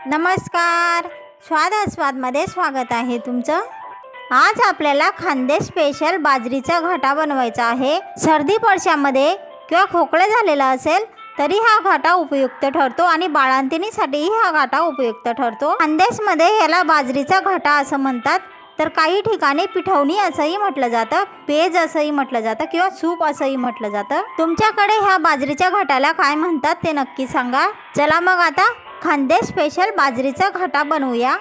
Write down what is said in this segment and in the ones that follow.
नमस्कार, स्वाद आस्वादमध्ये स्वागत आहे तुमचं। आज आपल्याला खानदेश स्पेशल बाजरीचा घाटा बनवायचा आहे। सर्दी पडशामध्ये किंवा खोकले झालेला असेल तरी हा घाटा उपयुक्त ठरतो आणि बाळंतिणीसाठीही हा घाटा उपयुक्त ठरतो। खानदेशमध्ये याला बाजरीचा घाटा असं म्हणतात, तर काही ठिकाणी पिठवणी असंही म्हटलं जातं, पेज असंही म्हटलं जातं किंवा सूप असंही म्हटलं जातं। तुमच्याकडे ह्या बाजरीच्या घाटाला काय म्हणतात ते नक्की सांगा। चला मग आता खानदेश स्पेशल बाजरीचा घाटा बनवूया।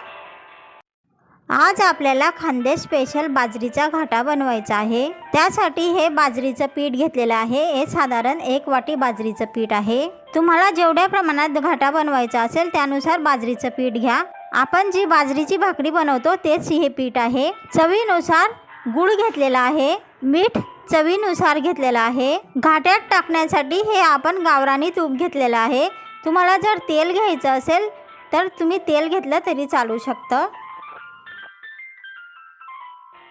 आज आपल्याला खानदेश स्पेशल बाजरीचा घाटा बनवायचा आहे। त्यासाठी हे बाजरीचं पीठ घेतलेलं आहे। हे साधारण 1 वाटी बाजरीचं पीठ आहे। तुम्हाला जेवढ्या प्रमाणात घाटा बनवायचा असेल त्यानुसार बाजरीचं पीठ घ्या। आपण जी बाजरीची भाकरी बनवतो तेच हे पीठ आहे। चवीनुसार गूळ घेतलेला आहे, मीठ चवीनुसार घेतलेला आहे। घाट्यात टाकण्यासाठी हे आपण गावरानी तूप घेतलेलं आहे। तुम्हाला जर तेल घ्यायचं असेल तर तुम्ही तेल घेतलं तरी चालू शकतं।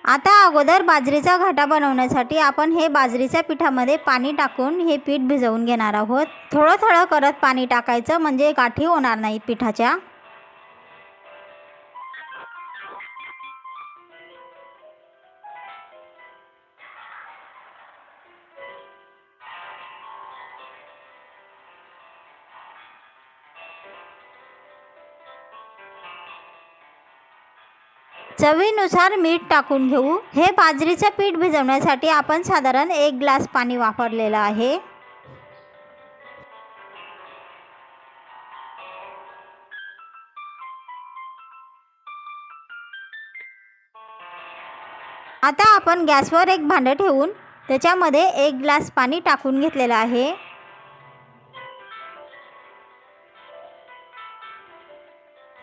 आता अगोदर बाजरीचा घाटा बनवण्यासाठी आपण हे बाजरीच्या पिठामध्ये पाणी टाकून हे पीठ भिजवून घेणार आहोत। थोडं थोडं करत पाणी टाकायचं म्हणजे गाठी होणार नाही पिठाच्या। चवीनुसार मीठ टाकून घेऊ। हे बाजरीचं पीठ भिजवण्यासाठी आपण साधारण 1 ग्लास पाणी वापरलेलं आहे। आता आपण गॅसवर एक भांडं ठेवून त्याच्यामध्ये 1 ग्लास पाणी टाकून घेतलेलं आहे।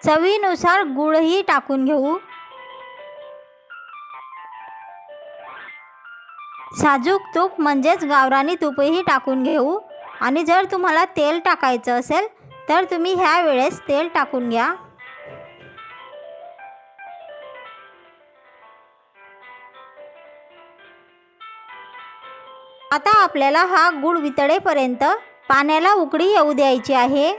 चवीनुसार गूळही टाकून घेऊ। साजूक तूप म्हणजेच गावरानी तूपही टाकून घेऊ आणि जर तुम्हाला तेल टाकायचं असेल तर तुम्ही ह्या वेळेस तेल टाकून घ्या। आता आपल्याला हा गूळ वितळेपर्यंत पाण्याला उकळी येऊ द्यायची आहे।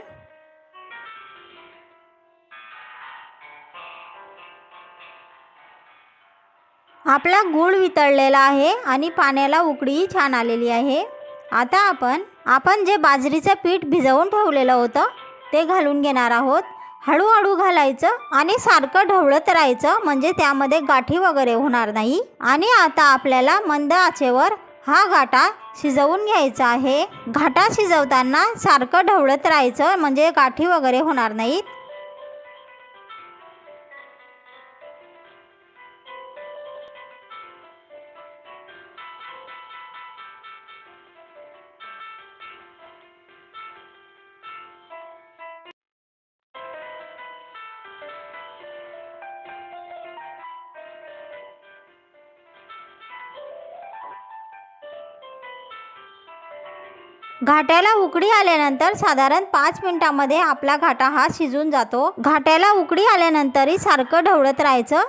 आपला गूळ वितळलेला आहे आणि पाण्याला उकळी छान आलेली आहे। आता आपण जे बाजरीचं पीठ भिजवून ठेवलेलं होतं ते घालून घेणार आहोत। हळूहळू घालायचं आणि सारखं ढवळत राहायचं म्हणजे त्यामध्ये गाठी वगैरे होणार नाही। आणि आता आपल्याला मंद आचेवर हा घाटा शिजवून घ्यायचा आहे। घाटा शिजवताना सारखं ढवळत राहायचं म्हणजे गाठी वगैरे होणार नाहीत। घाट्याला उकळी आल्यानंतर साधारण 5 मिनिटांमध्ये आपला घाटा हा शिजून जातो। घाट्याला उकळी आल्यानंतरही सारखं ढवळत राहायचं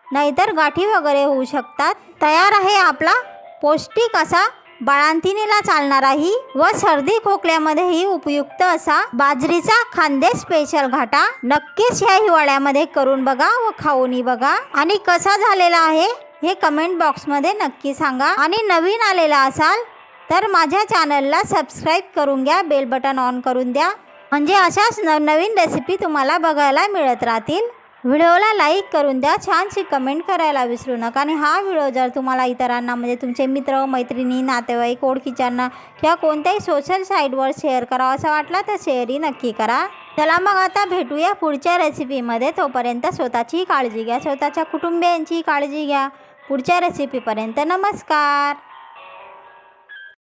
नाहीतर गाठी वगैरे होऊ शकतात। तयार आहे आपला पौष्टिक असा बाळंतिणीला चालणाराही व सर्दी खोकल्यामध्येही उपयुक्त असा बाजरीचा खानदेश स्पेशल घाटा। नक्कीच ह्या हिवाळ्यामध्ये करून बघा व खाऊनही बघा आणि कसा झालेला आहे हे कमेंट बॉक्समध्ये नक्की सांगा। आणि नवीन आलेला असाल तर माझ्या चॅनलला सबस्क्राईब करून घ्या, बेल बटन ऑन करून द्या म्हणजे अशाच नवनवीन रेसिपी तुम्हाला बघायला मिळत राहतील। व्हिडिओला लाईक करून द्या, छानशी कमेंट करायला विसरू नका। आणि हा व्हिडिओ जर तुम्हाला इतरांना म्हणजे तुमचे मित्र मैत्रिणी नातेवाईक ओळखीच्यांना किंवा कोणत्याही सोशल साईटवर शेअर करावा असा वाटला तर शेअरही नक्की करा। चला मग आता भेटूया पुढच्या रेसिपीमध्ये। तोपर्यंत स्वतःची काळजी घ्या, स्वतःच्या कुटुंबियांची काळजी घ्या। पुढच्या रेसिपीपर्यंत नमस्कार।